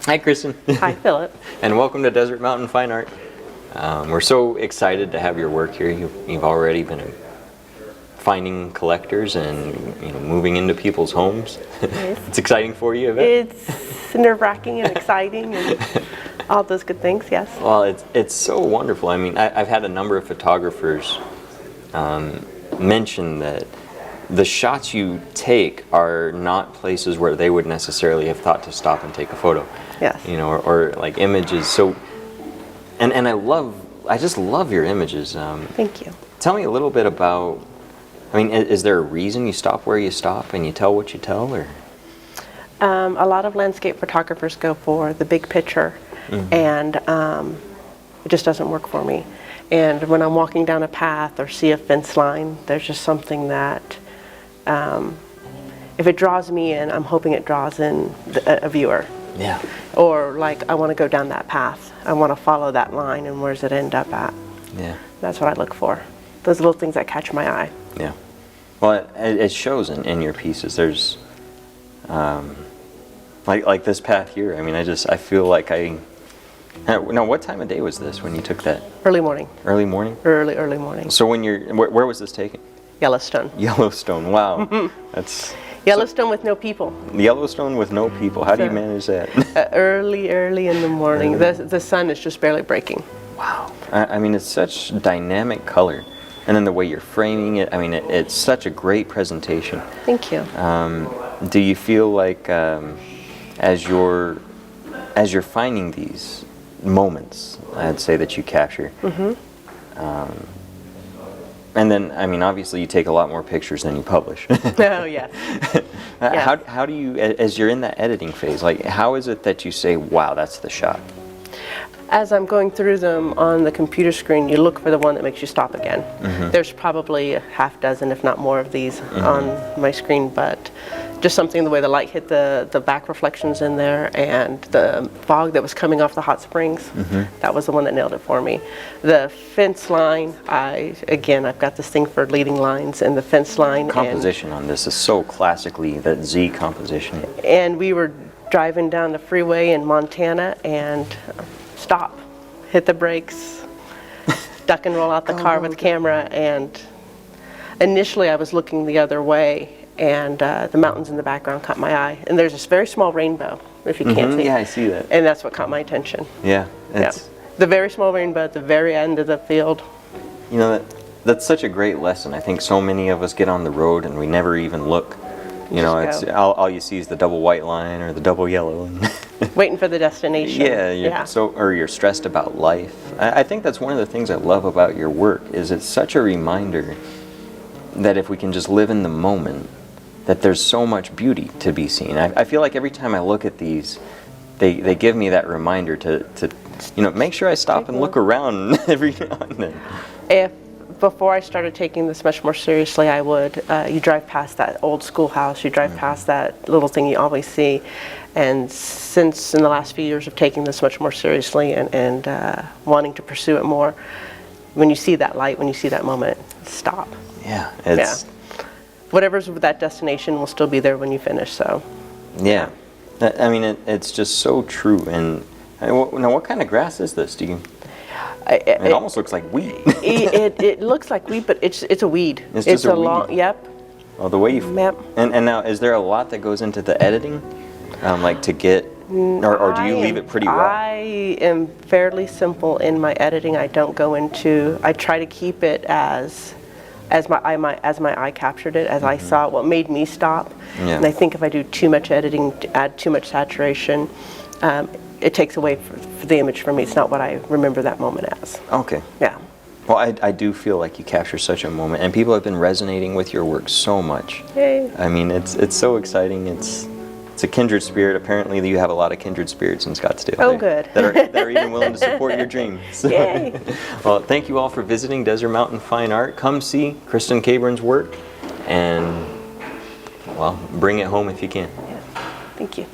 Hi, Kristen. Hi, Phillip. And welcome to Desert Mountain Fine Art. We're so excited to have your work here. You've already been finding collectors and moving into people's homes. Yes. It's exciting for you, I bet? It's nerve-wracking and exciting and all those good things, yes. Well, it's so wonderful. I mean, I've had a number of photographers mention that the shots you take are not places where they would necessarily have thought to stop and take a photo. Yes. Or like images. So, and I just love your images. Thank you. Tell me a little bit about, I mean, is there a reason you stop where you stop and you tell what you tell, or? A lot of landscape photographers go for the big picture, and it just doesn't work for me. And when I'm walking down a path or see a fence line, there's just something that, if it draws me in, I'm hoping it draws in a viewer. Yeah. Or like, I want to go down that path. I want to follow that line, and where's it end up at? Yeah. That's what I look for. Those little things that catch my eye. Yeah. Well, it shows in your pieces. There's, like this path here. I mean, I feel like now, what time of day was this when you took that? Early morning. Early morning? Early morning. So when where was this taken? Yellowstone. Yellowstone, wow. That's... Yellowstone with no people. Yellowstone with no people. How do you manage that? Early in the morning. The sun is just barely breaking. Wow. I mean, it's such dynamic color. And then the way you're framing it, I mean, it's such a great presentation. Thank you. Do you feel like as you're finding these moments, I'd say, that you capture, and then, I mean, obviously you take a lot more pictures than you publish. Oh, yeah. How do you, as you're in that editing phase, like, how is it that you say, wow, that's the shot? As I'm going through them on the computer screen, you look for the one that makes you stop again. There's probably a half dozen, if not more, of these on my screen, but just something, the way the light hit the back reflections in there and the fog that was coming off the hot springs, that was the one that nailed it for me. The fence line, I've got this thing for leading lines, and the fence line. Composition on this is so classically that Z composition. And we were driving down the freeway in Montana and stop, hit the brakes, duck and roll out the car with the camera, and initially I was looking the other way, and the mountains in the background caught my eye. And there's this very small rainbow, if you can't see. Yeah, I see that. And that's what caught my attention. Yeah. The very small rainbow at the very end of the field. You know, that's such a great lesson. I think so many of us get on the road and we never even look. You know, it's all you see is the double white line or the double yellow. Waiting for the destination. You're stressed about life. I think that's one of the things I love about your work, is it's such a reminder that if we can just live in the moment, that there's so much beauty to be seen. I feel like every time I look at these, they give me that reminder to make sure I stop and look around every now and then. Before I started taking this much more seriously, I would, you drive past that old schoolhouse, you drive past that little thing you always see, and since in the last few years of taking this much more seriously and wanting to pursue it more, when you see that light, when you see that moment, stop. Yeah. Whatever's with that destination will still be there when you finish, so. Yeah. I mean, it's just so true. And now, what kind of grass is this? It almost looks like weed. it looks like weed, but it's a weed. It's just a weed. long, yep. Oh, the way you... Yep. And now, is there a lot that goes into the editing? Like to get... Or do you leave it pretty raw? I am fairly simple in my editing. I don't go into... I try to keep it as my eye captured it, as I saw it, what made me stop. Yeah. And I think if I do too much editing, add too much saturation, it takes away for the image for me. It's not what I remember that moment as. Okay. Yeah. Well, I do feel like you capture such a moment, and people have been resonating with your work so much. Yay. I mean, it's so exciting. It's a kindred spirit. Apparently, you have a lot of kindred spirits in Scottsdale. Oh, good. That are even willing to support your dreams. Yay. Well, thank you all for visiting Desert Mountain Fine Art. Come see Kristen Kabrin's work, and, well, bring it home if you can. Yeah. Thank you.